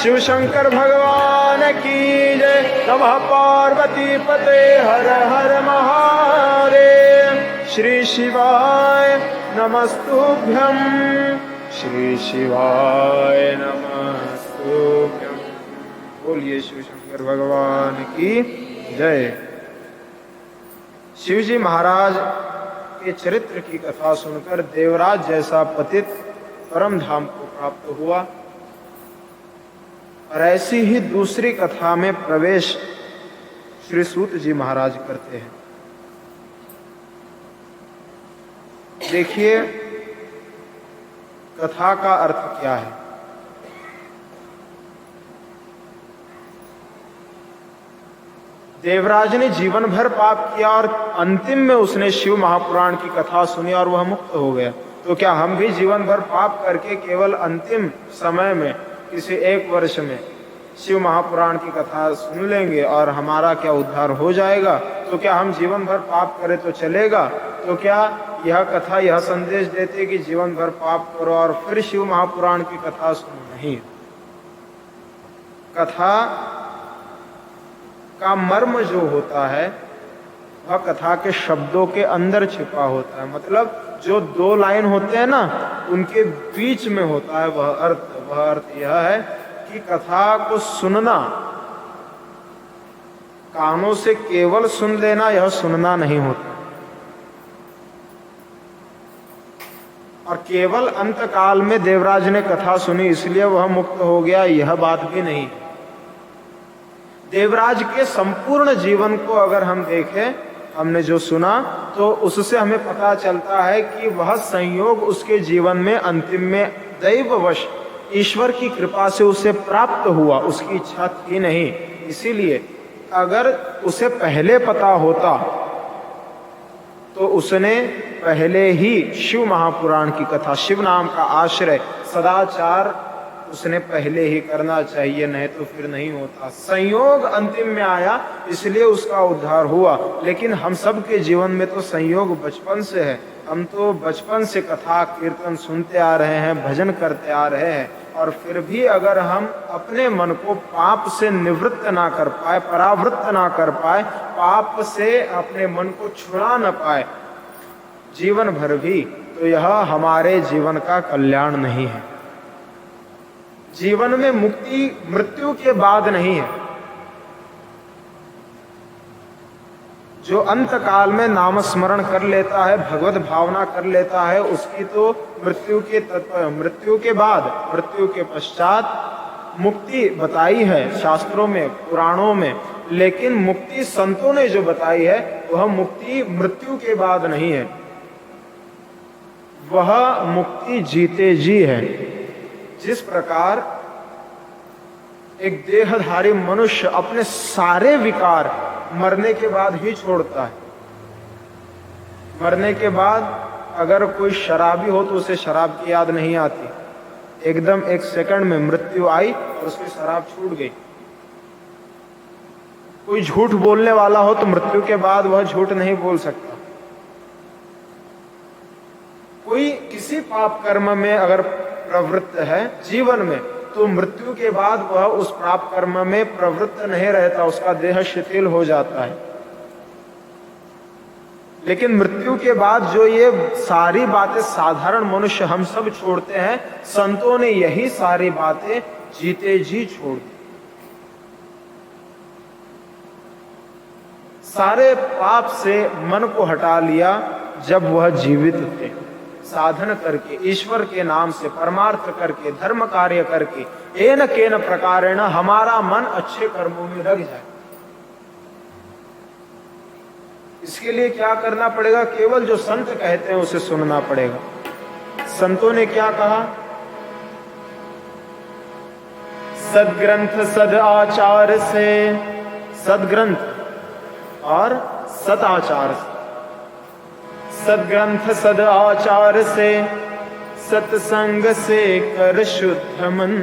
शिव शंकर भगवान की जय। नमः पार्वती पते हर हर महादेव। श्री शिवाय नमस्तुभ्यं, श्री शिवाय नमस्तुभ्यं। बोलिए शिव शंकर भगवान की जय। शिव जी महाराज के चरित्र की कथा सुनकर देवराज जैसा पतित परम धाम को प्राप्त हुआ। और ऐसी ही दूसरी कथा में प्रवेश श्री सूत जी महाराज करते हैं। देखिए कथा का अर्थ क्या है। देवराज ने जीवन भर पाप किया और अंतिम में उसने शिव महापुराण की कथा सुनी और वह मुक्त हो गया। तो क्या हम भी जीवन भर पाप करके केवल अंतिम समय में किसी एक वर्ष में शिव महापुराण की कथा सुन लेंगे और हमारा क्या उद्धार हो जाएगा? तो क्या हम जीवन भर पाप करें तो चलेगा? तो क्या यह कथा यह संदेश देती कि जीवन भर पाप करो और फिर शिव महापुराण की कथा सुनो? नहीं। कथा का मर्म जो होता है वह कथा के शब्दों के अंदर छिपा होता है। मतलब जो दो लाइन होते हैं ना, उनके बीच में होता है वह अर्थ। वह अर्थ यह है कि कथा को सुनना, कानों से केवल सुन लेना, यह सुनना नहीं होता। और केवल अंतकाल में देवराज ने कथा सुनी इसलिए वह मुक्त हो गया, यह बात भी नहीं। देवराज के संपूर्ण जीवन को अगर हम देखें, हमने जो सुना, तो उससे हमें पता चलता है कि वह संयोग उसके जीवन में अंतिम में दैववश ईश्वर की कृपा से उसे प्राप्त हुआ, उसकी इच्छा थी नहीं। इसीलिए अगर उसे पहले पता होता तो उसने पहले ही शिव महापुराण की कथा, शिव नाम का आश्रय, सदाचार उसने पहले ही करना चाहिए, नहीं तो फिर नहीं होता। संयोग अंतिम में आया इसलिए उसका उद्धार हुआ। लेकिन हम सब के जीवन में तो संयोग बचपन से है। हम तो बचपन से कथा कीर्तन सुनते आ रहे हैं, भजन करते आ रहे हैं, और फिर भी अगर हम अपने मन को पाप से निवृत्त ना कर पाए, परावृत्त ना कर पाए, पाप से अपने मन को छुड़ा न पाए जीवन भर भी, तो यह हमारे जीवन का कल्याण नहीं है। जीवन में मुक्ति मृत्यु के बाद नहीं है। जो अंत काल में नाम स्मरण कर लेता है, भगवत भावना कर लेता है, उसकी तो मृत्यु के बाद, मृत्यु के पश्चात मुक्ति बताई है शास्त्रों में, पुराणों में। लेकिन मुक्ति संतों ने जो बताई है वह मुक्ति मृत्यु के बाद नहीं है, वह मुक्ति जीते जी है। जिस प्रकार एक देहधारी मनुष्य अपने सारे विकार मरने के बाद ही छोड़ता है। मरने के बाद अगर कोई शराबी हो तो उसे शराब की याद नहीं आती, एकदम एक सेकंड में मृत्यु आई और उसकी शराब छूट गई। कोई झूठ बोलने वाला हो तो मृत्यु के बाद वह झूठ नहीं बोल सकता। कोई किसी पाप कर्म में अगर प्रवृत्त है जीवन में, तो मृत्यु के बाद वह उस पाप कर्म में प्रवृत्त नहीं रहता, उसका देह शिथिल हो जाता है। लेकिन मृत्यु के बाद जो ये सारी बातें साधारण मनुष्य हम सब छोड़ते हैं, संतों ने यही सारी बातें जीते जी छोड़ दी। सारे पाप से मन को हटा लिया जब वह जीवित थे, साधन करके, ईश्वर के नाम से परमार्थ करके, धर्म कार्य करके, एन केन प्रकारेण हमारा मन अच्छे कर्मों में लग जाए। इसके लिए क्या करना पड़ेगा? केवल जो संत कहते हैं उसे सुनना पड़ेगा। संतों ने क्या कहा? सदग्रंथ सद आचार से, सदग्रंथ और सदाचार से, सदग्रंथ सद आचार से, सत्संग से कर शुद्ध मन,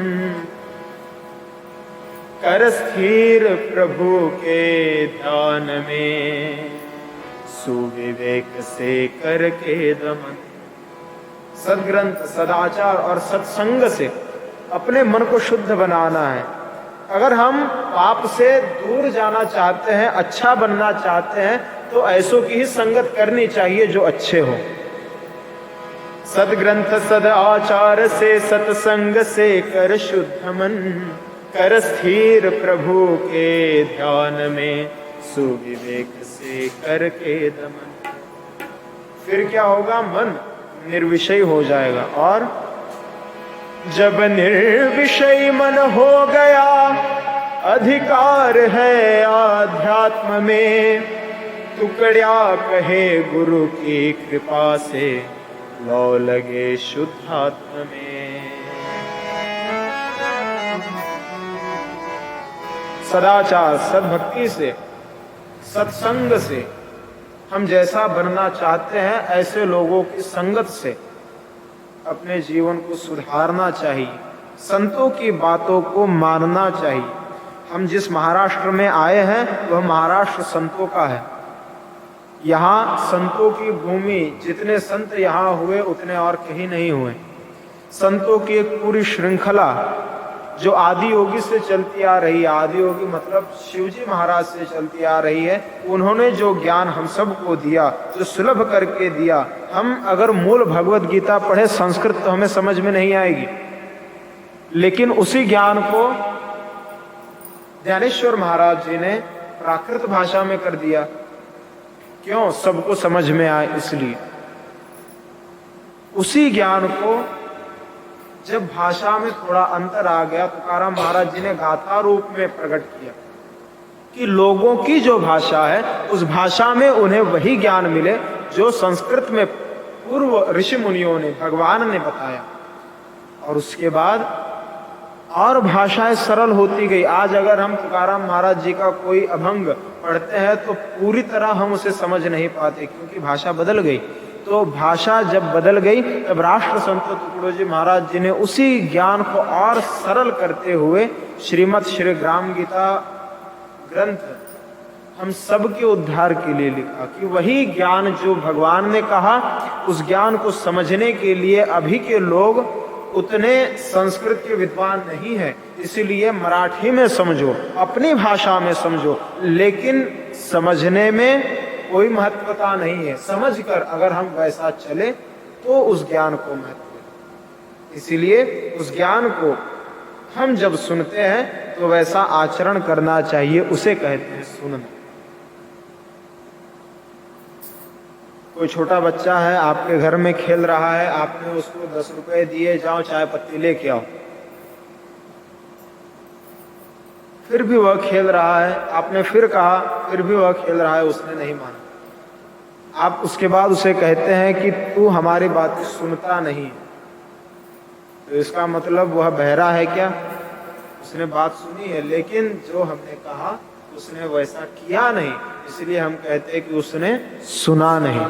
कर स्थिर प्रभु के ध्यान में, सुविवेक से करके दमन। सदग्रंथ, सदाचार और सत्संग से अपने मन को शुद्ध बनाना है। अगर हम पाप से दूर जाना चाहते हैं, अच्छा बनना चाहते हैं, तो ऐसों की ही संगत करनी चाहिए जो अच्छे हो। सदग्रंथ सद आचार से, सत्संग से कर शुद्ध मन, कर स्थिर प्रभु के ध्यान में, सुविवेक से करके दमन। फिर क्या होगा? मन निर्विषय हो जाएगा। और जब निर्विषय मन हो गया, अधिकार है आध्यात्म में, टुकड़िया कहे गुरु की कृपा से, लौ लगे शुद्धात्म में। सदाचार, सद्भक्ति से, सत्संग से, हम जैसा बनना चाहते हैं ऐसे लोगों की संगत से अपने जीवन को सुधारना चाहिए। संतों की बातों को मानना चाहिए। हम जिस महाराष्ट्र में आए हैं वह महाराष्ट्र संतों का है। यहाँ संतों की भूमि, जितने संत यहाँ हुए उतने और कहीं नहीं हुए। संतों की एक पूरी श्रृंखला जो आदि योगी से चलती आ रही है, आदि योगी मतलब शिवजी महाराज से चलती आ रही है, उन्होंने जो ज्ञान हम सबको दिया, जो सुलभ करके दिया, हम अगर मूल भगवत गीता पढ़े संस्कृत तो हमें समझ में नहीं आएगी, लेकिन उसी ज्ञान को ज्ञानेश्वर महाराज जी ने प्राकृत भाषा में कर दिया। क्यों? सबको समझ में आए इसलिए। उसी ज्ञान को जब भाषा में थोड़ा अंतर आ गया, तुकाराम महाराज जी ने गाथा रूप में प्रकट किया कि लोगों की जो भाषा है उस भाषा में उन्हें वही ज्ञान मिले जो संस्कृत में पूर्व ऋषि मुनियों ने, भगवान ने बताया। और उसके बाद और भाषाएं सरल होती गई। आज अगर हम तुकाराम महाराज जी का कोई अभंग पढ़ते हैं तो पूरी तरह हम उसे समझ नहीं पाते, क्योंकि भाषा बदल गई। तो भाषा जब बदल गई तब राष्ट्र संत तुकडोजी महाराज जी ने उसी ज्ञान को और सरल करते हुए श्रीमद् श्री ग्राम गीता ग्रंथ हम सब के उद्धार के लिए लिखा कि वही ज्ञान जो भगवान ने कहा, उस ज्ञान को समझने के लिए अभी के लोग उतने संस्कृत के विद्वान नहीं है, इसीलिए मराठी में समझो, अपनी भाषा में समझो, लेकिन समझने में कोई महत्वता नहीं है। समझकर अगर हम वैसा चले तो उस ज्ञान को महत्व है। इसीलिए उस ज्ञान को हम जब सुनते हैं तो वैसा आचरण करना चाहिए, उसे कहते हैं सुनना। कोई छोटा बच्चा है आपके घर में खेल रहा है, आपने उसको 10 रुपए दिए, जाओ चाय पत्ती लेके आओ, फिर भी वह खेल रहा है, आपने फिर कहा, फिर भी वह खेल रहा है, उसने नहीं माना। आप उसके बाद उसे कहते हैं कि तू हमारी बात सुनता नहीं, तो इसका मतलब वह बहरा है क्या? उसने बात सुनी है, लेकिन जो हमने कहा उसने वैसा किया नहीं, इसलिए हम कहते हैं कि उसने सुना नहीं।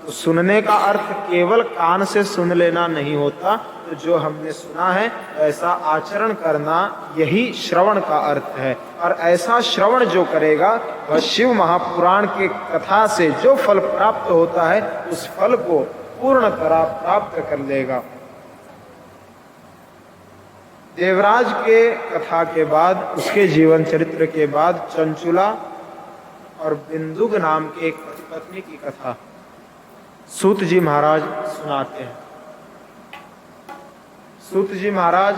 तो सुनने का अर्थ केवल कान से सुन लेना नहीं होता, तो जो हमने सुना है ऐसा आचरण करना, यही श्रवण का अर्थ है। और ऐसा श्रवण जो करेगा वह शिव महापुराण के कथा से जो फल प्राप्त होता है उस फल को पूर्ण तरह प्राप्त कर लेगा। देवराज के कथा के बाद, उसके जीवन चरित्र के बाद, चंचुला और बिंदुक नाम के एक पति पत्नी की कथा सूत जी महाराज सुनाते हैं। सूत जी महाराज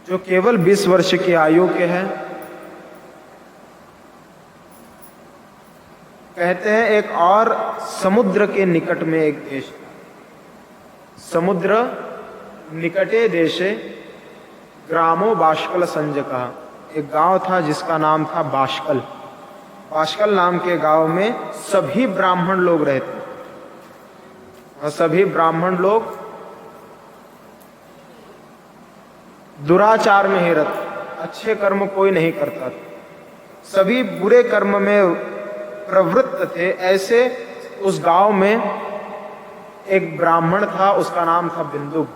जो केवल 20 वर्ष की आयु के हैं, कहते हैं एक और समुद्र के निकट में एक देश, समुद्र निकटे देशे ग्रामो बाष्कल संजकः, एक गांव था जिसका नाम था बाष्कल। बाष्कल नाम के गांव में सभी ब्राह्मण लोग रहते, और सभी ब्राह्मण लोग दुराचार में ही रहते, अच्छे कर्म कोई नहीं करता था, सभी बुरे कर्म में प्रवृत्त थे। ऐसे उस गांव में एक ब्राह्मण था, उसका नाम था बिंदुक।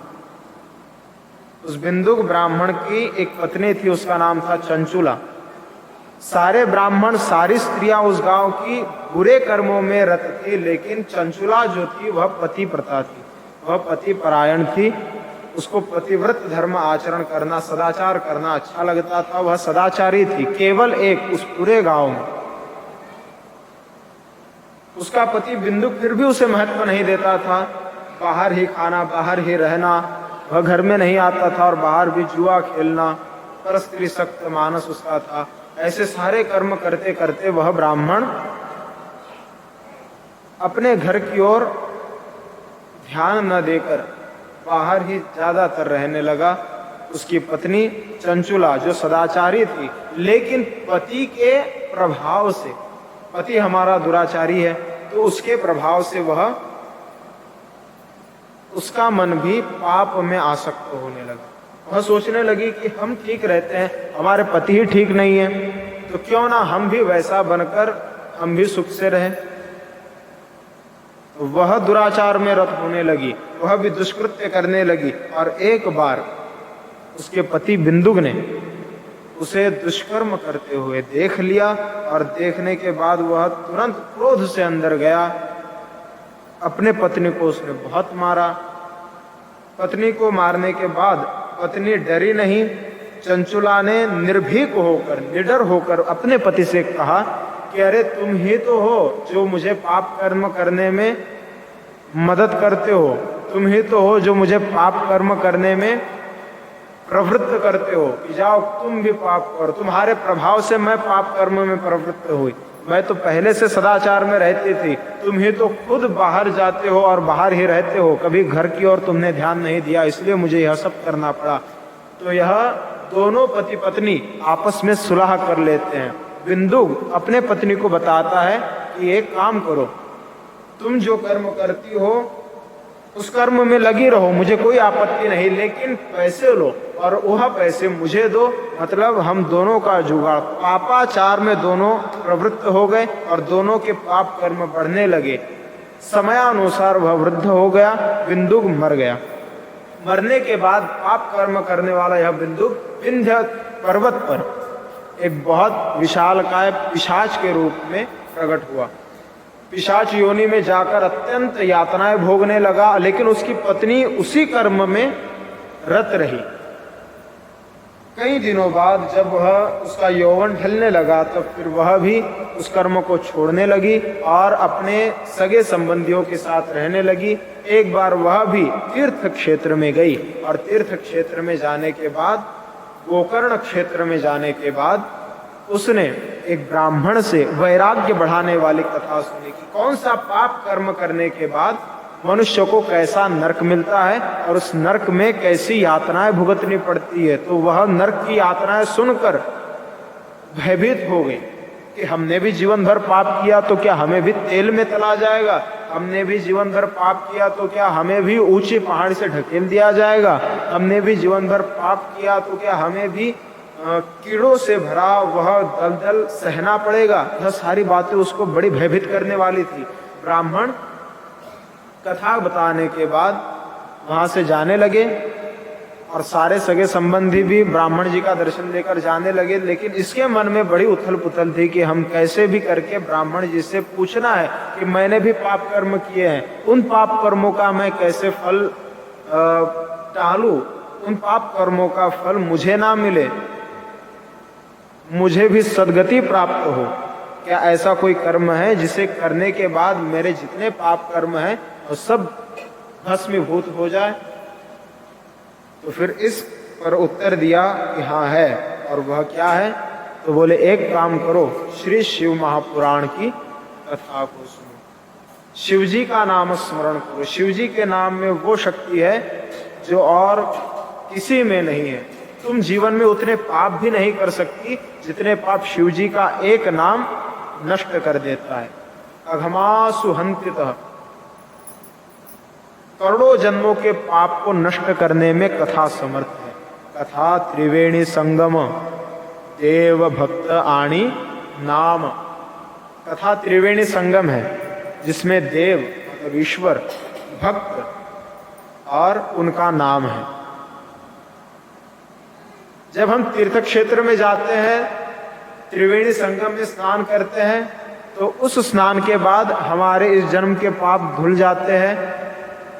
उस बिंदुक ब्राह्मण की एक पत्नी थी, उसका नाम था चंचुला। सारे ब्राह्मण, सारी स्त्रियां उस गांव की बुरे कर्मों में रत थी, लेकिन चंचुला जो थी वह पतिव्रता थी। वह पति परायण थी, उसको पतिव्रत धर्म आचरण करना, सदाचार करना अच्छा लगता था, वह सदाचारी थी। केवल एक उस पूरे गांव में उसका पति बिंदु फिर भी उसे महत्व नहीं देता था। बाहर ही खाना, बाहर ही रहना, वह घर में नहीं आता था और बाहर भी जुआ खेलना, परस्त्री सक्त मानस उसका था। ऐसे सारे कर्म करते करते वह ब्राह्मण अपने घर की ओर ध्यान न देकर बाहर ही ज्यादातर रहने लगा। उसकी पत्नी चंचुला जो सदाचारी थी, लेकिन पति के प्रभाव से, पति हमारा दुराचारी है, तो उसके प्रभाव से वह, उसका मन भी पाप में आसक्त होने लगा। वह सोचने लगी कि हम ठीक रहते हैं, हमारे पति ही ठीक नहीं है, तो क्यों ना हम भी वैसा बनकर हम भी सुख से रहें। तो वह दुराचार में रत होने लगी, वह भी दुष्कृत्य करने लगी। और एक बार उसके पति बिंदुक ने उसे दुष्कर्म करते हुए देख लिया और देखने के बाद वह तुरंत क्रोध से अंदर गया। अपने पत्नी को उसने बहुत मारा। पत्नी को मारने के बाद पत्नी डरी नहीं, चंचुला ने निर्भीक होकर, निडर होकर अपने पति से कहा कि अरे तुम ही तो हो जो मुझे पाप कर्म करने में मदद करते हो, तुम ही तो हो जो मुझे पाप कर्म करने में प्रवृत्त करते हो कि जाओ तुम भी पाप करो। तुम्हारे प्रभाव से मैं पाप कर्म में प्रवृत्त हुई, मैं तो पहले से सदाचार में रहती थी, तुम ही तो खुद बाहर जाते हो और बाहर ही रहते हो, कभी घर की ओर तुमने ध्यान नहीं दिया, इसलिए मुझे यह सब करना पड़ा। तो यह दोनों पति पत्नी आपस में सुलह कर लेते हैं। बिंदु अपने पत्नी को बताता है कि एक काम करो, तुम जो कर्म करती हो उस कर्म में लगी रहो, मुझे कोई आपत्ति नहीं, लेकिन पैसे लो और वह पैसे मुझे दो, मतलब हम दोनों का जुगाड़। पापाचार में दोनों प्रवृत्त हो गए और दोनों के पाप कर्म बढ़ने लगे। समयानुसार वह वृद्ध हो गया, बिंदुक मर गया। मरने के बाद पाप कर्म करने वाला यह बिंदुक विंध्य पर्वत पर एक बहुत विशालकाय पिशाच के रूप में प्रकट हुआ। पिशाच योनि में जाकर अत्यंत यातनाएं भोगने लगा, लेकिन उसकी पत्नी उसी कर्म में रत रही। कई दिनों बाद जब वह उसका यौवन ढलने लगा, तब फिर वह भी उस कर्म को छोड़ने लगी और अपने सगे संबंधियों के साथ रहने लगी। एक बार वह भी तीर्थ क्षेत्र में गई और तीर्थ क्षेत्र में जाने के बाद, गोकर्ण क्षेत्र में जाने के बाद उसने एक ब्राह्मण से वैराग्य बढ़ाने वाली कथा सुनी कि कौन सा पाप कर्म करने के बाद मनुष्य को कैसा नरक मिलता है और उस नरक में कैसी यातनाएं भुगतनी पड़ती है। तो वह नरक की यातनाएं सुनकर भयभीत हो गई कि हमने भी जीवन भर पाप किया तो क्या हमें भी तेल में तला जाएगा, हमने भी जीवन भर पाप किया तो क्या हमें भी ऊंची पहाड़ से ढकेल दिया जाएगा, हमने भी जीवन भर पाप किया तो क्या हमें भी कीड़ों से भरा वह दलदल सहना पड़ेगा। यह सारी बातें उसको बड़ी भयभीत करने वाली थी। ब्राह्मण कथा बताने के बाद वहां से जाने लगे और सारे सगे संबंधी भी ब्राह्मण जी का दर्शन लेकर जाने लगे, लेकिन इसके मन में बड़ी उथल पुथल थी कि हम कैसे भी करके ब्राह्मण जी से पूछना है कि मैंने भी पाप कर्म किए हैं, उन पाप कर्मों का मैं कैसे फल टालूं, उन पाप कर्मों का फल मुझे ना मिले, मुझे भी सद्गति प्राप्त हो। क्या ऐसा कोई कर्म है जिसे करने के बाद मेरे जितने पाप कर्म हैं वो सब भस्मीभूत हो जाए? तो फिर इस पर उत्तर दिया कि हाँ है। और वह क्या है? तो बोले एक काम करो, श्री शिव महापुराण की कथा को सुनो, शिव जी का नाम स्मरण करो। शिव जी के नाम में वो शक्ति है जो और किसी में नहीं है। तुम जीवन में उतने पाप भी नहीं कर सकती जितने पाप शिव जी का एक नाम नष्ट कर देता है। अघमासु हन्तितः, करोड़ों जन्मों के पाप को नष्ट करने में कथा समर्थ है। कथा त्रिवेणी संगम देव भक्त आणी नाम। कथा त्रिवेणी संगम है जिसमें देव मतलब ईश्वर, भक्त और उनका नाम है। जब हम तीर्थ क्षेत्र में जाते हैं, त्रिवेणी संगम में स्नान करते हैं, तो उस स्नान के बाद हमारे इस जन्म के पाप धुल जाते हैं।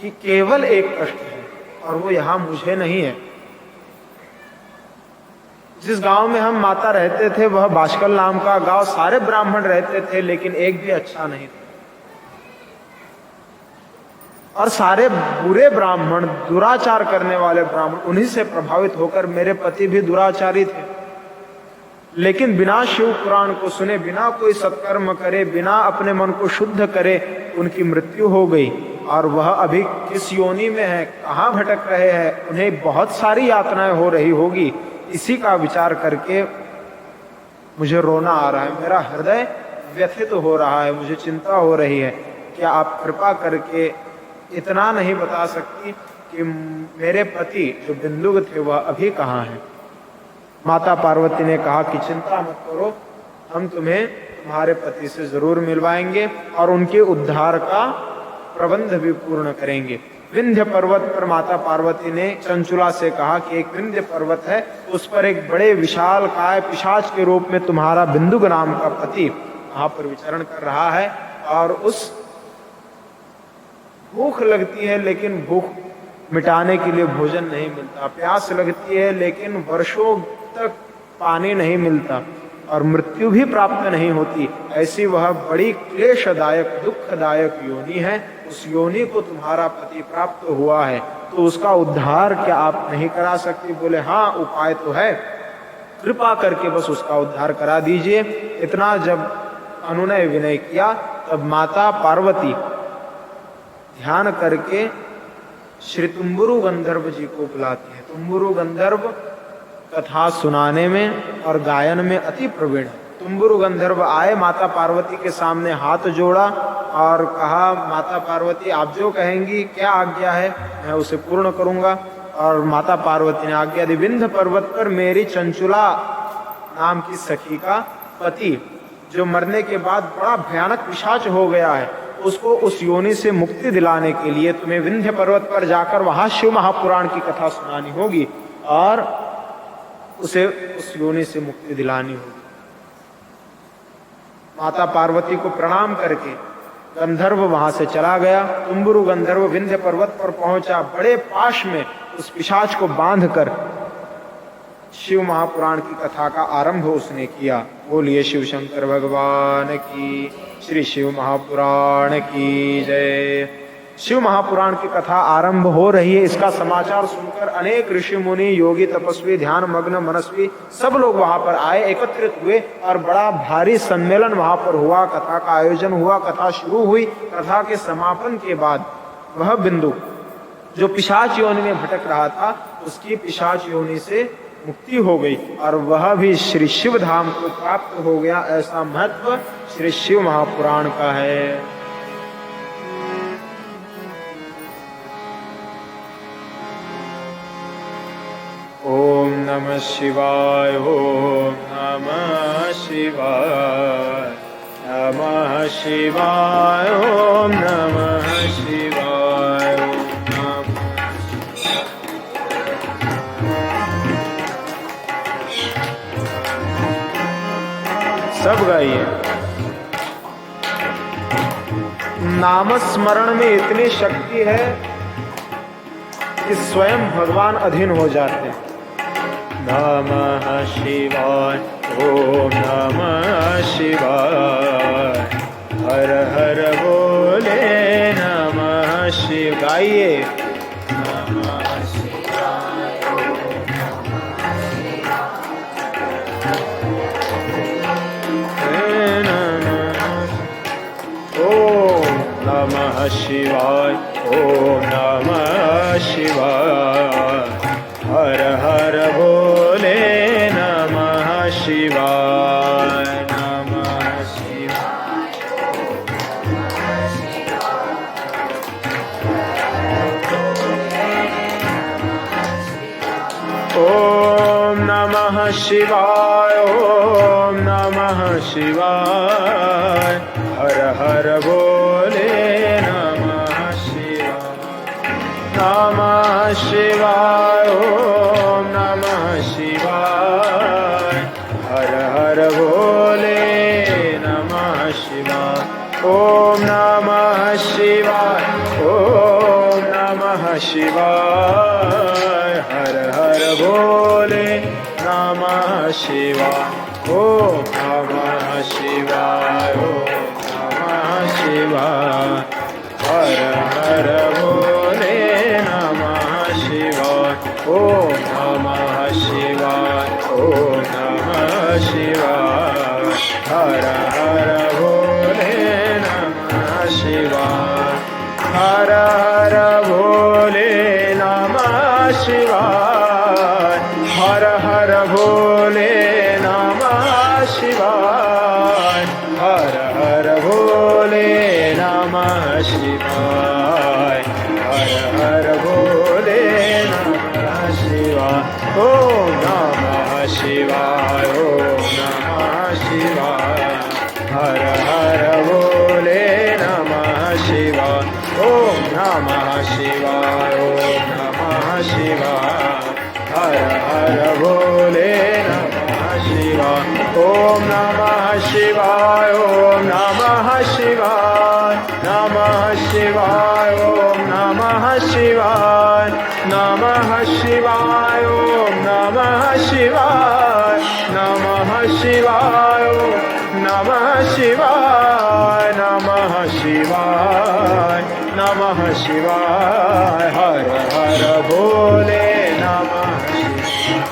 कि केवल एक कष्ट है और वो यहाँ मुझे नहीं है। जिस गांव में हम माता रहते थे वह बाष्कल नाम का गांव, सारे ब्राह्मण रहते थे लेकिन एक भी अच्छा नहीं था, और सारे बुरे ब्राह्मण, दुराचार करने वाले ब्राह्मण, उन्हीं से प्रभावित होकर मेरे पति भी दुराचारी थे। लेकिन बिना शिव पुराण को सुने, बिना कोई सत्कर्म करे, बिना अपने मन को शुद्ध करे, उनकी मृत्यु हो गई। और वह अभी किस योनि में है, कहाँ भटक रहे हैं, उन्हें बहुत सारी यातनाएं हो रही होगी। इसी का विचार करके मुझे रोना आ रहा है, मेरा हृदय व्यथित हो रहा है, मुझे चिंता हो रही है। क्या आप कृपा करके इतना नहीं बता सकती कि मेरे पति जो बिंदुक थे वह अभी कहाँ हैं? माता पार्वती ने कहा कि चिंता मत करो, हम तुम्हें तुम्हारे पति से जरूर मिलवाएंगे और उनके उद्धार का प्रबंध भी पूर्ण करेंगे। विंध्य पर्वत पर माता पार्वती ने चंचुला से कहा कि एक विंध्य पर्वत है, उस पर एक बड़े विशाल काय पिशाच के रूप में तुम्हारा बिंदुक नाम का पति वहां पर विचरण कर रहा है। और उस भूख लगती है लेकिन भूख मिटाने के लिए भोजन नहीं मिलता, प्यास लगती है लेकिन वर्षों तक पानी नहीं मिलता, और मृत्यु भी प्राप्त नहीं होती। ऐसी वह बड़ी क्लेशदायक, दुखदायक योनि है। उस योनि को तुम्हारा पति प्राप्त हुआ है, तो उसका उद्धार क्या आप नहीं करा सकती? बोले हाँ, उपाय तो है, कृपा करके बस उसका उद्धार करा दीजिए। इतना जब अनुनय विनय किया तब माता पार्वती ध्यान करके श्री तुम्बुरु गंधर्व जी को बुलाती है। तुम्बुरु गंधर्व कथा सुनाने में और गायन में अति प्रवीण है। तुम्बुरु गंधर्व आए, माता पार्वती के सामने हाथ जोड़ा और कहा, माता पार्वती आप जो कहेंगी, क्या आज्ञा है, मैं उसे पूर्ण करूंगा। और माता पार्वती ने आज्ञा दी, विंध्य पर्वत पर मेरी चंचुला नाम की सखी का पति जो मरने के बाद बड़ा भयानक पिशाच हो गया है, उसको उस योनि से मुक्ति दिलाने के लिए तुम्हें विंध्य पर्वत पर जाकर वहां शिव महापुराण की कथा सुनानी होगी और उसे उस योनि से मुक्ति दिलानी होगी। माता पार्वती को प्रणाम करके गंधर्व वहां से चला गया। तुम्बुरु गंधर्व विंध्य पर्वत पर पहुंचा, बड़े पाश में उस पिशाच को बांधकर शिव महापुराण की कथा का आरंभ उसने किया। बोलिए शिव शंकर भगवान की, श्री शिव महापुराण की जय। शिव महापुराण की कथा आरंभ हो रही है। इसका समाचार सुनकर अनेक ऋषि मुनि, योगी, तपस्वी, ध्यान मग्न मनस्वी सब लोग वहां पर आए, एकत्रित हुए और बड़ा भारी सम्मेलन वहां पर हुआ। कथा का आयोजन हुआ, कथा शुरू हुई। कथा के समापन के बाद वह बिंदु जो पिशाच योनि में भटक रहा था, उसकी पिशाच योनि से मुक्ति हो गई और वह भी श्री शिव धाम को प्राप्त हो गया। ऐसा महत्व श्री शिव महापुराण का है। ओम नमः शिवाय, ओम नमः शिवाय, नमः शिवाय, ओम नमः शिवाय, ओम सब गाइए। नामस्मरण में इतनी शक्ति है कि स्वयं भगवान अधीन हो जाते हैं। नमः शिवाय, ओम नमः शिवाय, हर हर बोले नमः शिव। गाइए नमः शिवाय, ओम नमः शिवाय, ओम नमः शिवाय, हर हर बोले नमः शिवाय, नमः शिवाय, ओम नमः शिवाय, ओम नमः शिवाय, हर हर बोले नमः शिवाय, नमः शिवाय, ओम नमः शिवाय, हर हर बोले नमः शिवाय, ओम नमः शिवाय, ओम शिवाय, हर हर भोले नमः शिवाय, ओम नमः शिवाय, ओम नमः शिवाय, हर हर भोले नमः शिवाय, ओम नमः शिवाय, ओम नमः शिवाय, हर हर भोले नमः शिवाय, हर हर भोले नमः शिवाय, हर हर भोले नमः शिवाय, हर हर भोले नमः शिवाय, हर हर भोले नमः शिवाय, ओम नमः शिवाय, ओम नमः शिवाय, हर हर भोले नमः शिवाय, ओम नमः शिवाय, ओम नमः शिवाय, हर हर भोले नमः शिवाय, ओम नमः शिवाय, ओम नमः शिवाय, नमः शिवाय, ओम नमः शिवाय, नमः शिवाय, ओम नमः शिवाय, नमः शिवाय, ओम नमः शिवाय, नमः शिवाय, नमः शिवाय, हर हर भोले नमः शिवाय,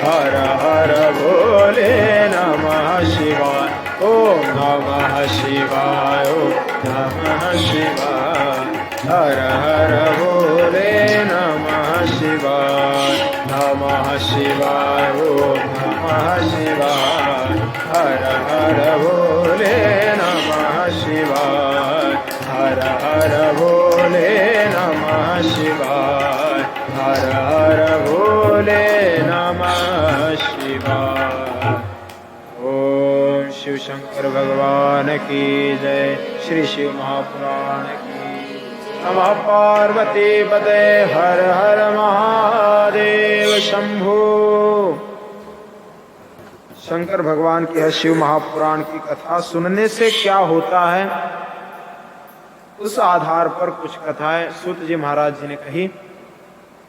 हर हर भोले नमः शिवाय, ओम नमः शिवाय, ओम नमः शिवाय, हर हर भोले नमः शिवाय, नमः शिवाय, ओम नमः शिवाय, हर हर भोले नमः शिवाय, हर हर भोले नमः शिवाय, हर हर भोले नमः शिवाय। ओम शिव शंकर भगवान की जय। श्री शिव महापुराण की। नमः पार्वती पते हर हर महादेव शंभो। शंकर भगवान की है शिव महापुराण की कथा सुनने से क्या होता है, उस आधार पर कुछ कथाएं सूत जी महाराज जी ने कही।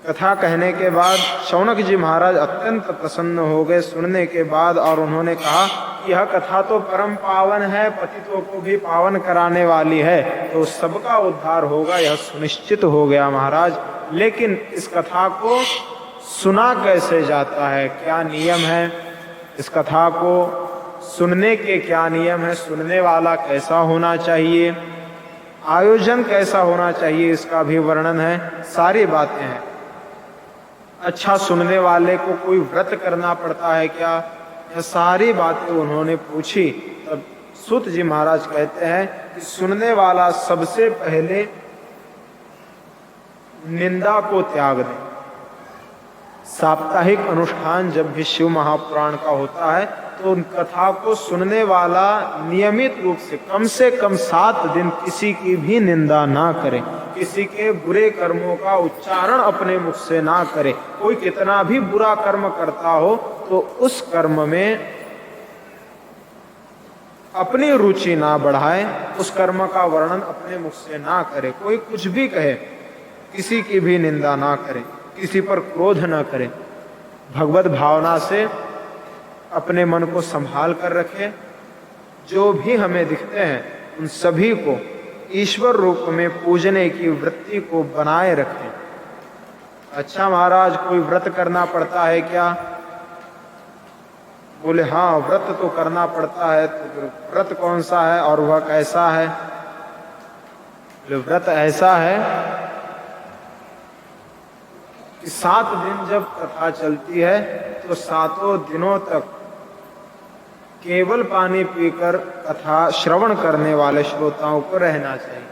कथा कहने के बाद शौनक जी महाराज अत्यंत प्रसन्न हो गए सुनने के बाद, और उन्होंने कहा कि यह कथा तो परम पावन है, पतितों को भी पावन कराने वाली है, तो सबका उद्धार होगा, यह सुनिश्चित हो गया महाराज। लेकिन इस कथा को सुना कैसे जाता है, क्या नियम है, इस कथा को सुनने के क्या नियम है, सुनने वाला कैसा होना चाहिए, आयोजन कैसा होना चाहिए, इसका भी वर्णन है, सारी बातें हैं। अच्छा, सुनने वाले को कोई व्रत करना पड़ता है क्या, यह सारी बातें उन्होंने पूछी। तब सूत जी महाराज कहते हैं कि सुनने वाला सबसे पहले निंदा को त्याग दे। साप्ताहिक अनुष्ठान जब भी शिव महापुराण का होता है तो उन कथा को सुनने वाला नियमित रूप से कम 7 दिन किसी की भी निंदा ना करे, किसी के बुरे कर्मों का उच्चारण अपने मुख से ना करे। कोई कितना भी बुरा कर्म करता हो तो उस कर्म में अपनी रुचि ना बढ़ाए, उस कर्म का वर्णन अपने मुख से ना करे। कोई कुछ भी कहे, किसी की भी निंदा ना करे, किसी पर क्रोध न करे, भगवत भावना से अपने मन को संभाल कर रखे। जो भी हमें दिखते हैं उन सभी को ईश्वर रूप में पूजने की वृत्ति को बनाए रखें। अच्छा महाराज, कोई व्रत करना पड़ता है क्या? बोले हाँ, व्रत तो करना पड़ता है। तो व्रत कौन सा है और वह कैसा है? बोले व्रत ऐसा है कि 7 दिन जब कथा चलती है तो 7 दिनों तक केवल पानी पीकर कथा श्रवण करने वाले श्रोताओं को रहना चाहिए।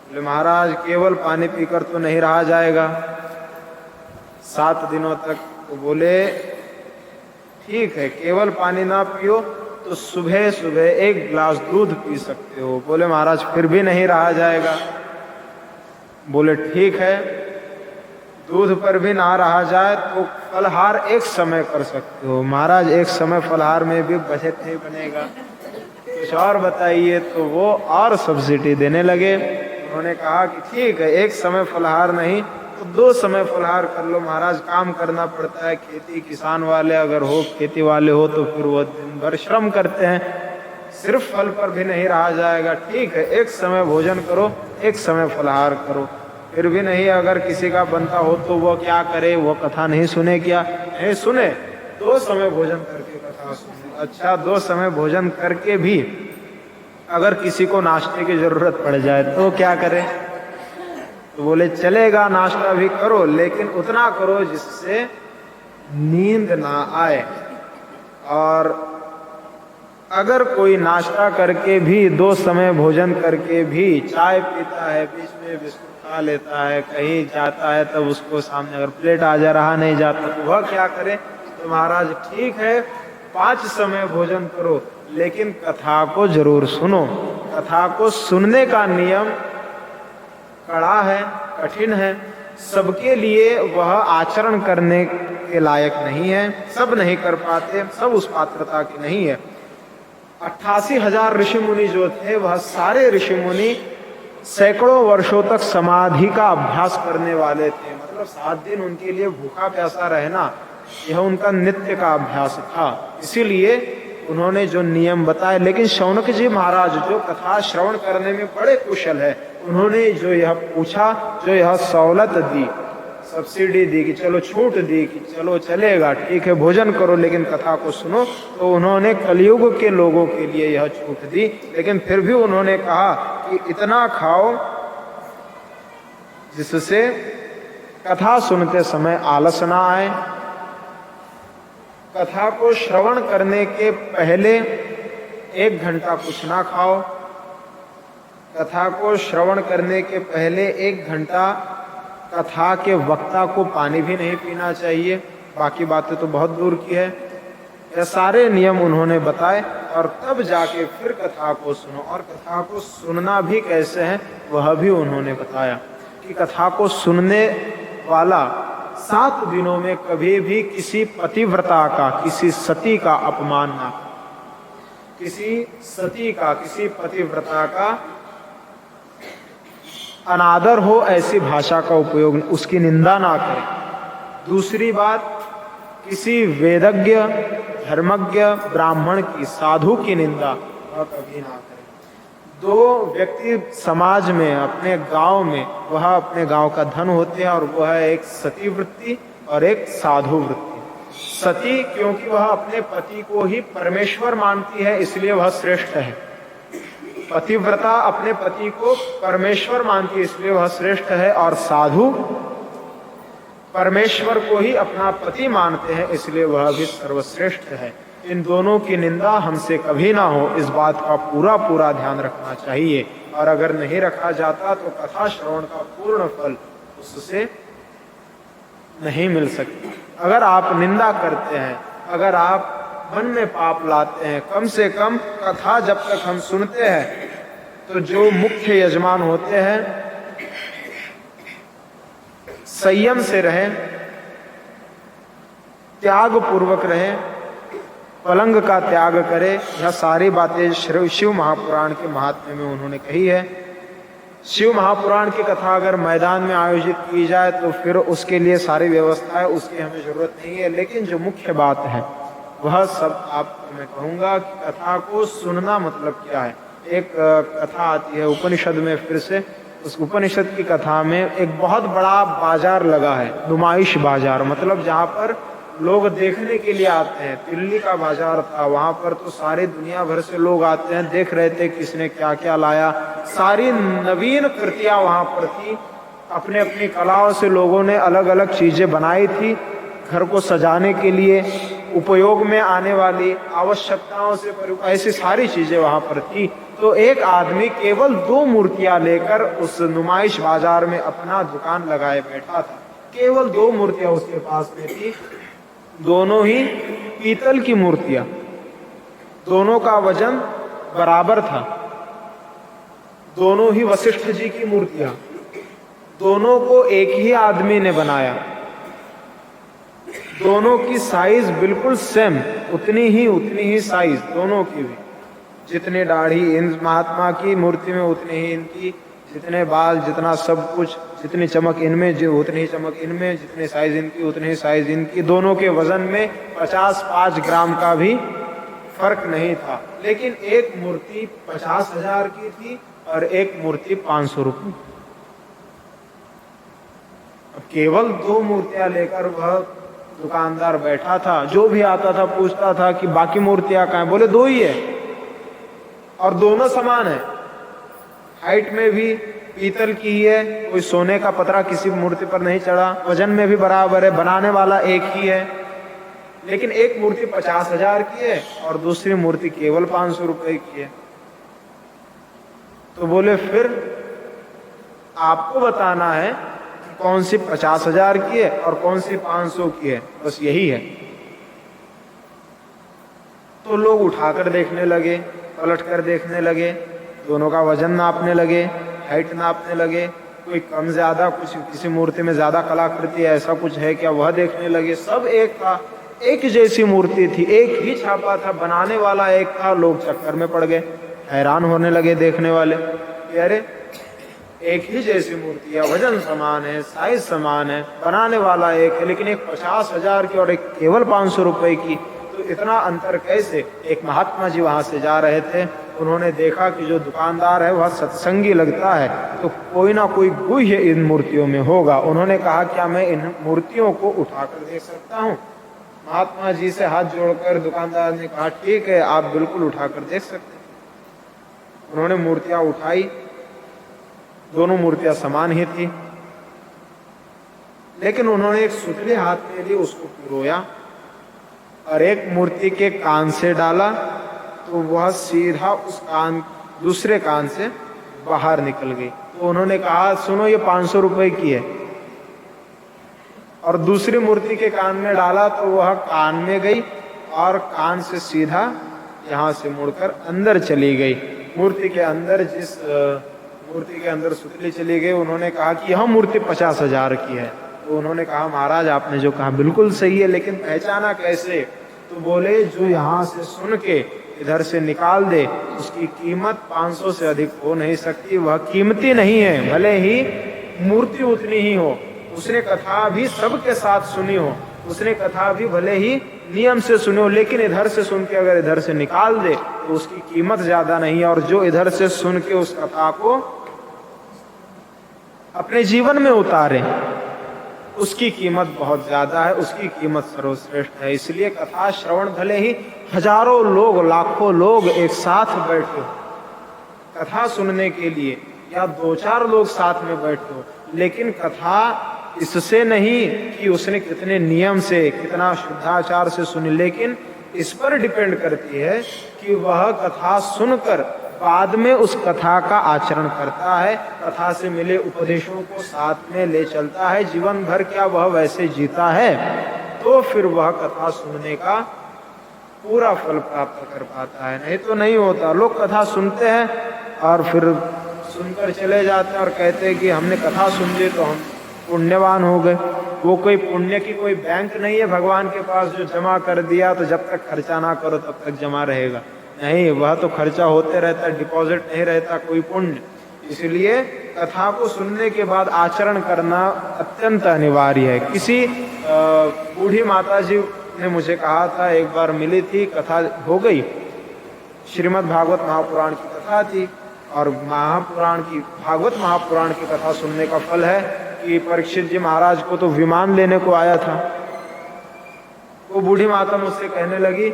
बोले महाराज, केवल पानी पीकर तो नहीं रहा जाएगा 7 दिनों तक। तो बोले ठीक है, केवल पानी ना पियो तो सुबह सुबह 1 गिलास दूध पी सकते हो। बोले महाराज, फिर भी नहीं रहा जाएगा। बोले ठीक है, दूध पर भी ना रहा जाए तो फलहार एक समय कर सकते हो। महाराज, एक समय फलहार में भी बजट नहीं बनेगा, कुछ और बताइए। तो वो और सब्सिडी देने लगे। उन्होंने कहा कि ठीक है, एक समय फलहार नहीं तो 2 समय फलहार कर लो महाराज, काम करना पड़ता है। खेती किसान वाले अगर हो, खेती वाले हो तो फिर वो दिन भर श्रम करते हैं, सिर्फ फल पर भी नहीं रहा जाएगा। ठीक है, एक समय भोजन करो, एक समय फलहार करो। फिर भी नहीं अगर किसी का बनता हो तो वो क्या करे, वो कथा नहीं सुने क्या? नहीं सुने, 2 समय भोजन करके कथा सुने। अच्छा, 2 समय भोजन करके भी अगर किसी को नाश्ते की जरूरत पड़ जाए तो क्या करे? तो बोले चलेगा, नाश्ता भी करो लेकिन उतना करो जिससे नींद ना आए। और अगर कोई नाश्ता करके भी 2 समय भोजन करके भी चाय पीता है, बीच में बिस्कुट खा लेता है, कहीं जाता है तब उसको सामने अगर प्लेट आ जा रहा नहीं जाता तो वह क्या करे? तो महाराज ठीक है, 5 समय भोजन करो लेकिन कथा को जरूर सुनो। कथा को सुनने का नियम कड़ा है, कठिन है, सबके लिए वह आचरण करने के लायक नहीं है, सब नहीं कर पाते, सब उस पात्रता की नहीं है। 88,000 ऋषि मुनि जो थे वह सारे ऋषि मुनि सैकड़ों वर्षों तक समाधि का अभ्यास करने वाले थे। मतलब 7 दिन उनके लिए भूखा प्यासा रहना यह उनका नित्य का अभ्यास था, इसीलिए उन्होंने जो नियम बताए। लेकिन शौनक जी महाराज जो कथा श्रवण करने में बड़े कुशल है, उन्होंने जो यह पूछा, जो यह सहूलत दी, सब्सिडी दी कि चलो छूट दी कि चलो चलेगा, ठीक है भोजन करो लेकिन कथा को सुनो, तो उन्होंने कलयुग के लोगों के लिए यह छूट दी। लेकिन फिर भी उन्होंने कहा कि इतना खाओ जिससे कथा सुनते समय आलस ना आए। कथा को श्रवण करने के पहले 1 घंटा कुछ ना खाओ। कथा को श्रवण करने के पहले 1 घंटा कथा के वक्ता को पानी भी नहीं पीना चाहिए। बाकी बातें तो बहुत दूर की है। यह सारे नियम उन्होंने बताए और तब जाके फिर कथा को सुनो। और कथा को सुनना भी कैसे है वह भी उन्होंने बताया कि कथा को सुनने वाला 7 दिनों में कभी भी किसी पतिव्रता का, किसी सती का अपमान ना करे, किसी सती का, किसी पतिव्रता का अनादर हो ऐसी भाषा का उपयोग, उसकी निंदा ना करे। दूसरी बात, किसी वेदज्ञ, धर्मज्ञ, ब्राह्मण की, साधु की निंदा वह कभी ना करे। 2 व्यक्ति समाज में, अपने गांव में, वह अपने गांव का धन होते हैं और वह एक सती वृत्ति और एक साधु वृत्ति। सती क्योंकि वह अपने पति को ही परमेश्वर मानती है इसलिए वह श्रेष्ठ है। पतिव्रता अपने पति को परमेश्वर मानती है इसलिए वह श्रेष्ठ है। और साधु परमेश्वर को ही अपना पति मानते हैं इसलिए वह भी सर्वश्रेष्ठ है। इन दोनों की निंदा हमसे कभी ना हो, इस बात का पूरा पूरा ध्यान रखना चाहिए। और अगर नहीं रखा जाता तो कथा श्रवण का पूर्ण फल उससे नहीं मिल सकता। अगर आप निंदा करते हैं, अगर आप मन में पाप लाते हैं, कम से कम कथा जब तक हम सुनते हैं तो जो मुख्य यजमान होते हैं संयम से रहें, त्याग पूर्वक रहें, पलंग का त्याग करें। यह सारी बातें शिव महापुराण के महात्म्य में उन्होंने कही है। शिव महापुराण की कथा अगर मैदान में आयोजित की जाए तो फिर उसके लिए सारी व्यवस्था है, उसकी हमें जरूरत नहीं है। लेकिन जो मुख्य बात है वह सब आपको मैं कहूँगा कि कथा को सुनना मतलब क्या है। एक कथा आती है उपनिषद में, फिर से उस उपनिषद की कथा में एक बहुत बड़ा बाजार लगा है, नुमाइश बाजार, मतलब जहाँ पर लोग देखने के लिए आते हैं। दिल्ली का बाजार था, वहाँ पर तो सारी दुनिया भर से लोग आते हैं, देख रहे थे किसने क्या क्या लाया। सारी नवीन कृतियाँ वहाँ पर थी, अपने अपनी कलाओं से लोगों ने अलग अलग चीजें बनाई थी। घर को सजाने के लिए उपयोग में आने वाली आवश्यकताओं से ऐसी सारी चीजें वहां पर थी। तो एक आदमी केवल 2 मूर्तियां लेकर उस नुमाइश बाजार में अपना दुकान लगाए बैठा था। केवल 2 मूर्तियां उसके पास में थी, दोनों ही पीतल की मूर्तियां, दोनों का वजन बराबर था, दोनों ही वशिष्ठ जी की मूर्तियां, दोनों को एक ही आदमी ने बनाया, दोनों की साइज बिल्कुल सेम, उतनी ही साइज दोनों की भी। जितनी दाढ़ी इन महात्मा की मूर्ति में उतनी ही इनकी, जितने बाल, जितना सब कुछ, जितनी चमक इनमें जो उतनी ही चमक इनमें, जितने साइज इनकी उतनी ही साइज इनकी, दोनों के वजन में 55 ग्राम का भी फर्क नहीं था। लेकिन एक मूर्ति 50,000 की थी और एक मूर्ति 500 रुपये। अब केवल 2 मूर्तियां लेकर वह दुकानदार बैठा था। जो भी आता था पूछता था कि बाकी मूर्तियां कहाँ हैं? बोले 2 ही है और दोनों समान है। हाइट में भी पीतल की ही है, कोई सोने का पतरा किसी मूर्ति पर नहीं चढ़ा, वजन में भी बराबर है, बनाने वाला एक ही है। लेकिन एक मूर्ति 50,000 की है और दूसरी मूर्ति केवल 500 रुपए की है। तो बोले फिर आपको बताना है कि कौन सी 50,000 की है और कौन सी 500 की है, बस यही है। तो लोग उठाकर देखने लगे, पलटकर देखने लगे, दोनों का वजन नापने लगे, हाइट नापने लगे, कोई कम ज्यादा, कुछ किसी मूर्ति में ज्यादा कलाकृति ऐसा कुछ है क्या, वह देखने लगे। सब एक था, एक जैसी मूर्ति थी, एक ही छापा था, बनाने वाला एक था। लोग चक्कर में पड़ गए, हैरान होने लगे देखने वाले कि अरे एक ही जैसी मूर्ति है, वजन समान है, साइज समान है, बनाने वाला एक है, लेकिन एक 50,000 की और एक केवल 500 रुपए की। तो इतना अंतर कैसे? एक महात्मा जी वहां से जा रहे थे, उन्होंने देखा कि जो दुकानदार है वह सत्संगी लगता है, तो कोई ना कोई गुह्य इन मूर्तियों में होगा। उन्होंने कहा क्या मैं इन मूर्तियों को उठाकर देख सकता हूँ? महात्मा जी से हाथ जोड़कर दुकानदार ने कहा ठीक है, आप बिल्कुल उठाकर देख सकते हैं। उन्होंने मूर्तियां उठाई, दोनों मूर्तियां समान ही थी, लेकिन उन्होंने एक सुतली हाथ में ली, उसको पिरोया और एक मूर्ति के कान से डाला तो वह सीधा उस कान, दूसरे कान से बाहर निकल गई। तो उन्होंने कहा सुनो ये 500 रुपए की है। और दूसरी मूर्ति के कान में डाला तो वह कान में गई और कान से सीधा यहाँ से मुड़कर अंदर चली गई। मूर्ति के अंदर, जिस मूर्ति के अंदर सुतली चली गई, उन्होंने कहा कि यह मूर्ति 50,000 की है। तो उन्होंने कहा महाराज आपने जो कहा बिल्कुल सही है, लेकिन पहचाना कैसे? तो बोले जो यहाँ से सुन के इधर से निकाल दे उसकी कीमत 500 से अधिक हो नहीं सकती, वह कीमती नहीं है, भले ही मूर्ति उतनी ही हो। उसने कथा भी सबके साथ सुनी हो, उसने कथा भी भले ही नियम से सुनी हो, लेकिन इधर से सुन के अगर इधर से निकाल दे तो उसकी कीमत ज्यादा नहीं है। और जो इधर से सुन के उस कथा को अपने जीवन में उतारे उसकी कीमत बहुत ज्यादा है, उसकी कीमत सर्वश्रेष्ठ है। इसलिए कथा श्रवण, भले ही हजारों लोग, लाखों लोग एक साथ बैठे कथा सुनने के लिए या 2-4 लोग साथ में बैठे हो, लेकिन कथा इससे नहीं कि उसने कितने नियम से, कितना शुद्धाचार से सुनी, लेकिन इस पर डिपेंड करती है कि वह कथा सुनकर बाद में उस कथा का आचरण करता है, कथा से मिले उपदेशों को साथ में ले चलता है, जीवन भर क्या वह वैसे जीता है, तो फिर वह कथा सुनने का पूरा फल प्राप्त कर पाता है। नहीं तो नहीं होता। लोग कथा सुनते हैं और फिर सुनकर चले जाते हैं और कहते हैं कि हमने कथा सुन ली तो हम पुण्यवान हो गए। वो कोई पुण्य की कोई बैंक नहीं है भगवान के पास जो जमा कर दिया तो जब तक खर्चा ना करो तब तक जमा रहेगा। नहीं, वह तो खर्चा होते रहता है, डिपॉजिट नहीं रहता कोई पुण्य। इसलिए कथा को सुनने के बाद आचरण करना अत्यंत अनिवार्य है। किसी बूढ़ी माता जी ने मुझे कहा था, एक बार मिली थी, कथा हो गई, श्रीमद् भागवत महापुराण की कथा थी, और भागवत महापुराण की कथा सुनने का फल है कि परीक्षित जी महाराज को तो विमान लेने को आया था। वो बूढ़ी माता मुझसे कहने लगी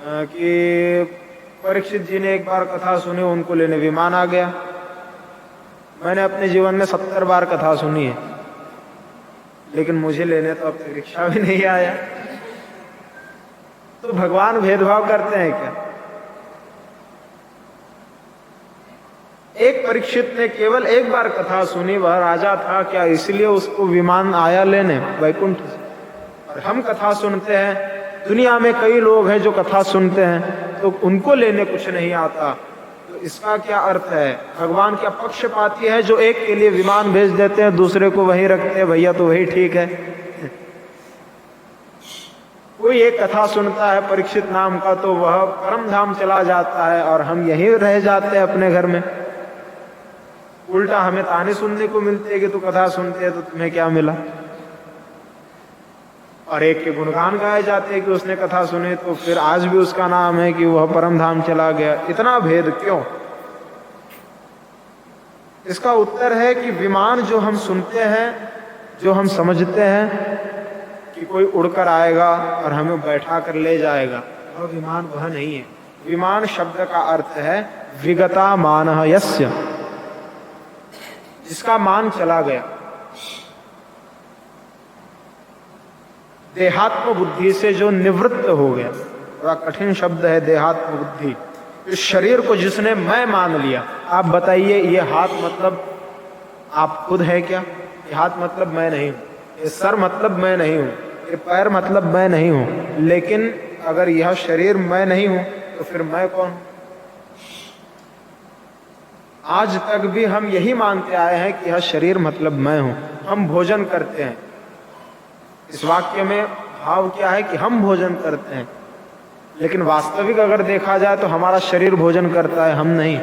कि परीक्षित जी ने एक बार कथा सुनी, उनको लेने विमान आ गया। मैंने अपने जीवन में 70 बार कथा सुनी है, लेकिन मुझे लेने तो अब तक रिक्शा भी नहीं आया। तो भगवान भेदभाव करते हैं क्या? एक परीक्षित ने केवल एक बार कथा सुनी, वह राजा था, क्या इसलिए उसको विमान आया लेने वैकुंठ से? और हम कथा सुनते हैं, दुनिया में कई लोग हैं जो कथा सुनते हैं तो उनको लेने कुछ नहीं आता। तो इसका क्या अर्थ है? भगवान क्या पक्षपाती है जो एक के लिए विमान भेज देते हैं, दूसरे को वहीं रखते हैं, भैया तो वही ठीक है? कोई एक कथा सुनता है परीक्षित नाम का तो वह परम धाम चला जाता है और हम यहीं रह जाते हैं अपने घर में। उल्टा हमें ताने सुनने को मिलते हैं कि तू कथा सुनते है तो तुम्हें क्या मिला, और एक के गुणगान गाए जाते हैं कि उसने कथा सुने तो फिर आज भी उसका नाम है कि वह परम धाम चला गया। इतना भेद क्यों? इसका उत्तर है कि विमान जो हम सुनते हैं, जो हम समझते हैं कि कोई उड़कर आएगा और हमें बैठा कर ले जाएगा, वह विमान वह नहीं है। विमान शब्द का अर्थ है विगता मानः यस्य, जिसका मान चला गया। देहात्म बुद्धि से जो निवृत्त हो गया, बड़ा कठिन शब्द है देहात्म बुद्धि। इस शरीर को जिसने मैं मान लिया, आप बताइए ये हाथ मतलब आप खुद है क्या? ये हाथ मतलब मैं नहीं हूं, ये सर मतलब मैं नहीं हूं, ये पैर मतलब मैं नहीं हूं। लेकिन अगर यह शरीर मैं नहीं हूं तो फिर मैं कौन हूं? आज तक भी हम यही मानते आए हैं कि यह शरीर मतलब मैं हूं। हम भोजन करते हैं, इस वाक्य में भाव क्या है कि हम भोजन करते हैं, लेकिन वास्तविक अगर देखा जाए तो हमारा शरीर भोजन करता है, हम नहीं।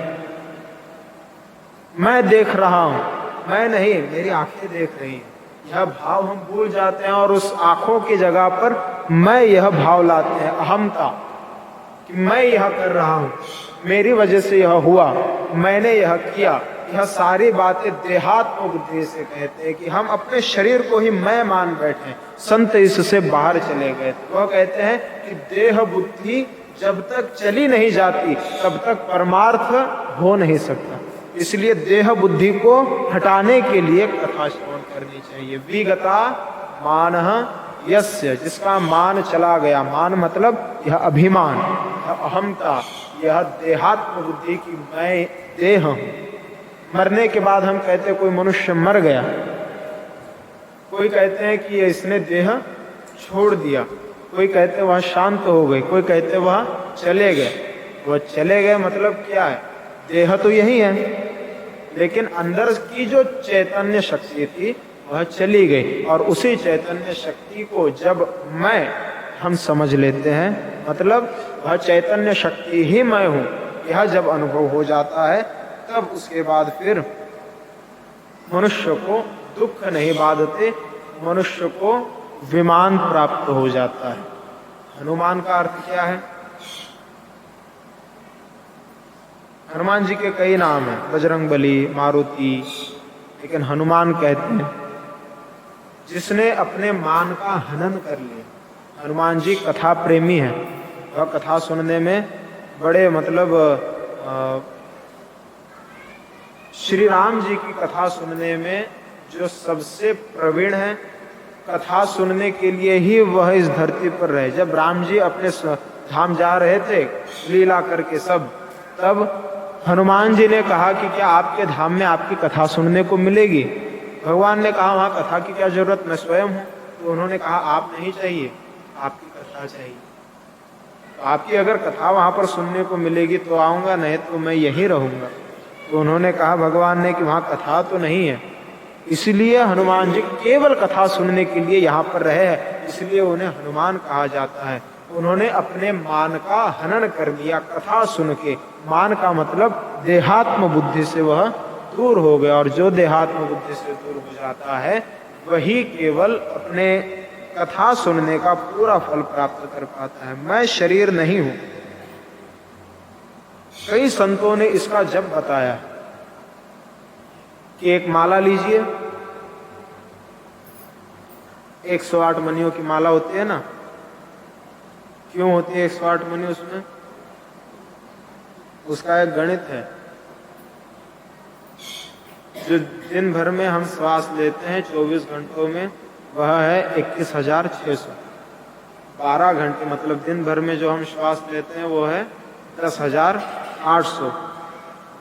मैं देख रहा हूं, मैं नहीं, मेरी आंखें देख रही हैं। यह भाव हम भूल जाते हैं और उस आंखों की जगह पर मैं यह भाव लाते हैं, अहमता, कि मैं यह कर रहा हूं, मेरी वजह से यह हुआ, मैंने यह किया। यह सारी बातें देहात्म बुद्धि से कहते हैं कि हम अपने शरीर को ही मैं मान बैठे। संत इससे बाहर चले गए। वह कहते हैं कि देह बुद्धि जब तक चली नहीं जाती तब तक परमार्थ हो नहीं सकता। इसलिए देह बुद्धि को हटाने के लिए कथा श्रवण करनी चाहिए। विगता मानः यस्य, जिसका मान चला गया। मान मतलब यह अभिमान, यह अहमता, यह देहात्म बुद्धि की मैं देह हूं। मरने के बाद हम कहते हैं कोई मनुष्य मर गया, कोई कहते हैं कि इसने देह छोड़ दिया, कोई कहते हैं वह शांत हो गए, कोई कहते हैं वह चले गए। वह चले गए मतलब क्या है? देह तो यही है, लेकिन अंदर की जो चैतन्य शक्ति थी वह चली गई। और उसी चैतन्य शक्ति को जब मैं हम समझ लेते हैं, मतलब वह चैतन्य शक्ति ही मैं हूं, यह जब अनुभव हो जाता है, तब उसके बाद फिर मनुष्य को दुख नहीं बाधते, मनुष्य को विमान प्राप्त हो जाता है। हनुमान का अर्थ क्या है? हनुमान जी के कई नाम हैं, बजरंगबली, मारुति, लेकिन हनुमान कहते हैं जिसने अपने मान का हनन कर लिया। हनुमान जी कथा प्रेमी हैं, वह कथा सुनने में बड़े मतलब श्री राम जी की कथा सुनने में जो सबसे प्रवीण है, कथा सुनने के लिए ही वह इस धरती पर रहे। जब राम जी अपने धाम जा रहे थे लीला करके सब, तब हनुमान जी ने कहा कि क्या आपके धाम में आपकी कथा सुनने को मिलेगी? भगवान ने कहा वहां कथा की क्या जरूरत, मैं स्वयं हूं। तो उन्होंने कहा आप नहीं चाहिए, आपकी कथा चाहिए। तो आपकी अगर कथा वहां पर सुनने को मिलेगी तो आऊंगा, नहीं तो मैं यहीं रहूंगा। तो उन्होंने कहा भगवान ने कि वहां कथा तो नहीं है, इसलिए हनुमान जी केवल कथा सुनने के लिए यहाँ पर रहे हैं, इसलिए उन्हें हनुमान कहा जाता है। उन्होंने अपने मान का हनन कर लिया कथा सुन के। मान का मतलब देहात्म बुद्धि से वह दूर हो गया, और जो देहात्म बुद्धि से दूर हो जाता है वही केवल अपने कथा सुनने का पूरा फल प्राप्त कर पाता है। मैं शरीर नहीं हूं। कई संतों ने इसका जब बताया कि एक माला लीजिए, 108 मणियों की माला होती है ना। क्यों होती है 108 मणि उसमें? उसका एक गणित है। जो दिन भर में हम श्वास लेते हैं 24 घंटों में, वह है 21,600। 12 घंटे मतलब दिन भर में जो हम श्वास लेते हैं वो है 10,800।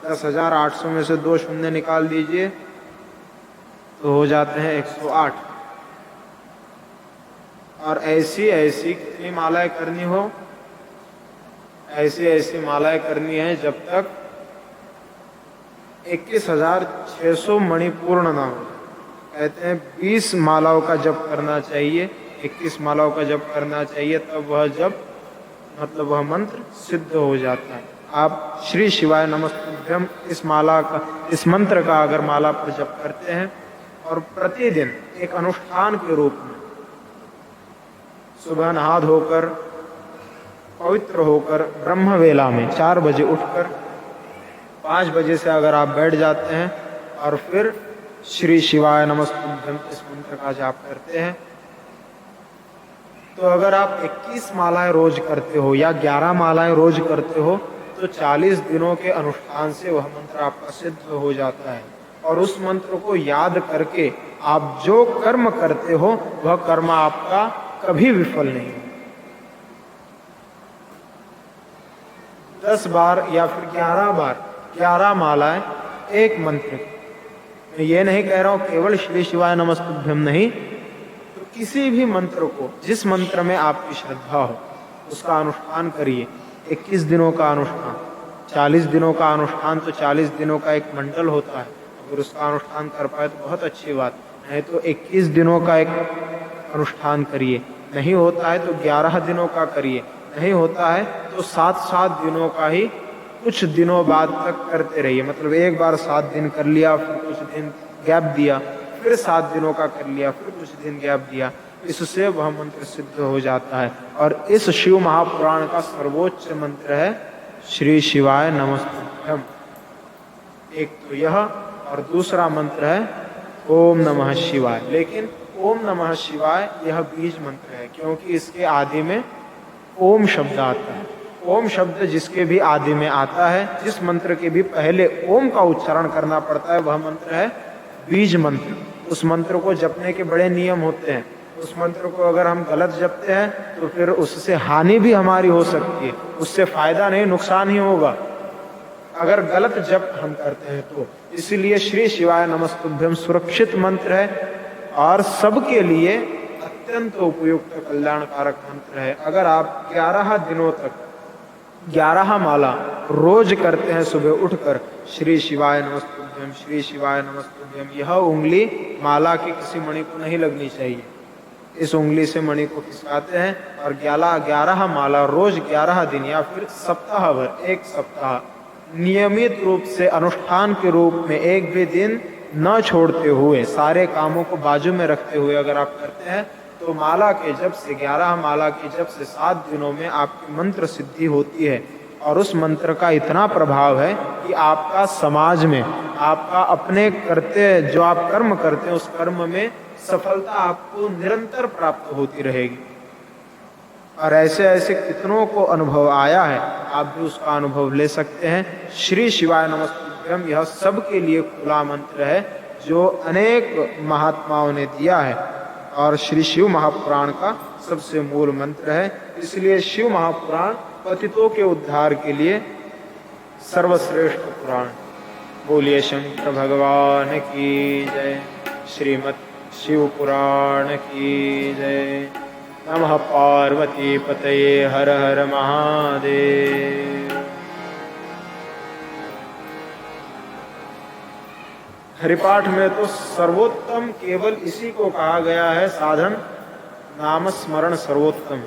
10,800 में से 2 शून्य निकाल दीजिए तो हो जाते हैं 108। और ऐसी ऐसी कितनी मालाएं करनी हो, ऐसी ऐसी मालाएं करनी है जब तक 21,600 मणि पूर्ण ना हो। कहते हैं 20 मालाओं का जप करना चाहिए, 21 मालाओं का जप करना चाहिए, तब वह जप मतलब वह मंत्र सिद्ध हो जाता है। आप श्री शिवाय नमस्तुभ्यम इस मंत्र का अगर माला पर जप करते हैं और प्रतिदिन एक अनुष्ठान के रूप में सुबह नहा धोकर पवित्र होकर ब्रह्म वेला में 4 बजे उठकर 5 बजे से अगर आप बैठ जाते हैं और फिर श्री शिवाय नमस्तुभ्यम इस मंत्र का जाप करते हैं, तो अगर आप 21 मालाएं रोज करते हो या 11 मालाएं रोज करते हो तो 40 दिनों के अनुष्ठान से वह मंत्र आपका सिद्ध हो जाता है। और उस मंत्र को याद करके आप जो कर्म करते हो वह कर्म आपका कभी विफल नहीं हो। 10 बार या फिर 11 बार 11 मालाएं एक मंत्र। मैं ये नहीं कह रहा हूं केवल श्री शिवाय नमस्तुभ्यम नहीं, तो किसी भी मंत्र को, जिस मंत्र में आपकी श्रद्धा हो उसका अनुष्ठान करिए। 21 दिनों का अनुष्ठान, 40 दिनों का अनुष्ठान, तो 40 दिनों का एक मंडल होता है। अगर उसका अनुष्ठान कर पाए तो बहुत अच्छी बात, नहीं तो 21 दिनों का एक अनुष्ठान करिए। नहीं होता है तो 11 दिनों का करिए। नहीं होता है तो 7-7 दिनों का ही कुछ दिनों बाद तक करते रहिए। मतलब एक बार 7 दिन कर लिया, फिर कुछ दिन गैप दिया, फिर 7 दिनों का कर लिया, फिर कुछ दिन गैप दिया, इससे वह मंत्र सिद्ध हो जाता है। और इस शिव महापुराण का सर्वोच्च मंत्र है श्री शिवाय नमस्तुभ्यम। एक तो यह, और दूसरा मंत्र है ओम नमः शिवाय। लेकिन ओम नमः शिवाय यह बीज मंत्र है, क्योंकि इसके आदि में ओम शब्द आता है। ओम शब्द जिसके भी आदि में आता है, जिस मंत्र के भी पहले ओम का उच्चारण करना पड़ता है, वह मंत्र है बीज मंत्र। उस मंत्र को जपने के बड़े नियम होते हैं। उस मंत्र को अगर हम गलत जपते हैं तो फिर उससे हानि भी हमारी हो सकती है, उससे फायदा नहीं नुकसान ही होगा अगर गलत जप हम करते हैं तो। इसीलिए श्री शिवाय नमस्तुभ्यम सुरक्षित मंत्र है और सबके लिए अत्यंत उपयुक्त कल्याणकारक मंत्र है। अगर आप 11 दिनों तक 11 माला रोज करते हैं सुबह उठकर श्री शिवाय नमस्तुभ्यम श्री शिवाय नमस्तुभ्यम, यह उंगली माला की किसी मणि को नहीं लगनी चाहिए। इस उंगली से मणि को खिसकाते हैं और 11 माला रोज 11 दिन या फिर सप्ताह भर, एक सप्ताह नियमित रूप से अनुष्ठान के रूप में एक भी दिन न छोड़ते हुए, सारे कामों को बाजू में रखते हुए अगर आप करते हैं तो माला के जप से 11 माला के जप से 7 दिनों में आपकी मंत्र सिद्धि होती है। और उस मंत्र का इतना प्रभाव है कि आपका समाज में, आपका अपने करते जो आप कर्म करते हैं उस कर्म में सफलता आपको निरंतर प्राप्त होती रहेगी। और ऐसे ऐसे कितनों को अनुभव आया है, आप भी उसका अनुभव ले सकते हैं। श्री शिवाय नमस्तुभ्यम यह सबके लिए खुला मंत्र है जो अनेक महात्माओं ने दिया है और श्री शिव महापुराण का सबसे मूल मंत्र है। इसलिए शिव महापुराण पतितों के उद्धार के लिए सर्वश्रेष्ठ पुराण। बोलिए शंकर भगवान की जय। श्रीमद् शिव पुराण की जय। नमः पार्वती पतये हर हर महादेव। हरिपाठ में तो सर्वोत्तम केवल इसी को कहा गया है साधन, नाम स्मरण सर्वोत्तम।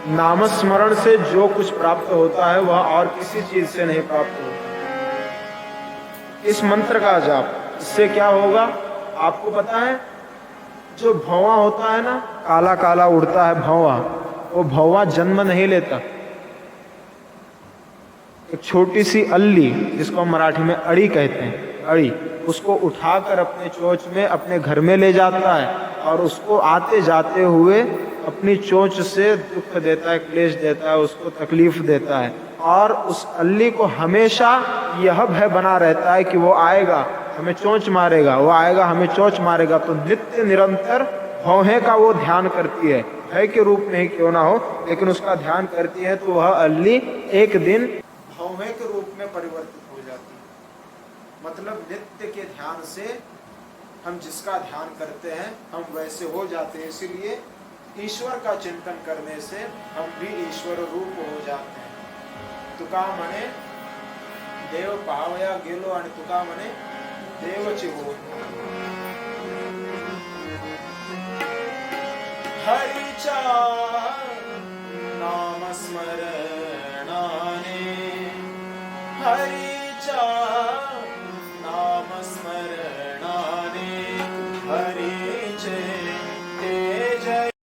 नाम स्मरण से जो कुछ प्राप्त होता है वह और किसी चीज से नहीं प्राप्त होता। इस मंत्र का जाप, इससे क्या होगा आपको पता है? जो भौवा होता है ना, काला काला उड़ता है भौवा, वो भौवा जन्म नहीं लेता। एक छोटी सी अल्ली, जिसको हम मराठी में अड़ी कहते हैं, अड़ी, उसको उठाकर अपने चोंच में अपने घर में ले जाता है और उसको आते जाते हुए अपनी चोंच से दुख देता है, क्लेश देता है, उसको तकलीफ देता है। और उस अल्ली को हमेशा यह भय बना रहता है कि वो आएगा हमें चोंच मारेगा, वो आएगा हमें चोंच मारेगा। तो नित्य निरंतर भौहे का वो ध्यान करती है, भय के रूप में ही क्यों ना हो, लेकिन उसका ध्यान करती है। तो वह अल्ली एक दिन भौहे के रूप में परिवर्तित हो जाती है। मतलब नित्य के ध्यान से हम जिसका ध्यान करते हैं हम वैसे हो जाते हैं। इसीलिए ईश्वर का चिंतन करने से हम भी ईश्वर रूप हो जाते हैं। तुका मने देव पावया गेलो आणि तुका मने देवची हो। चा नाम स्मरणाने हरि चा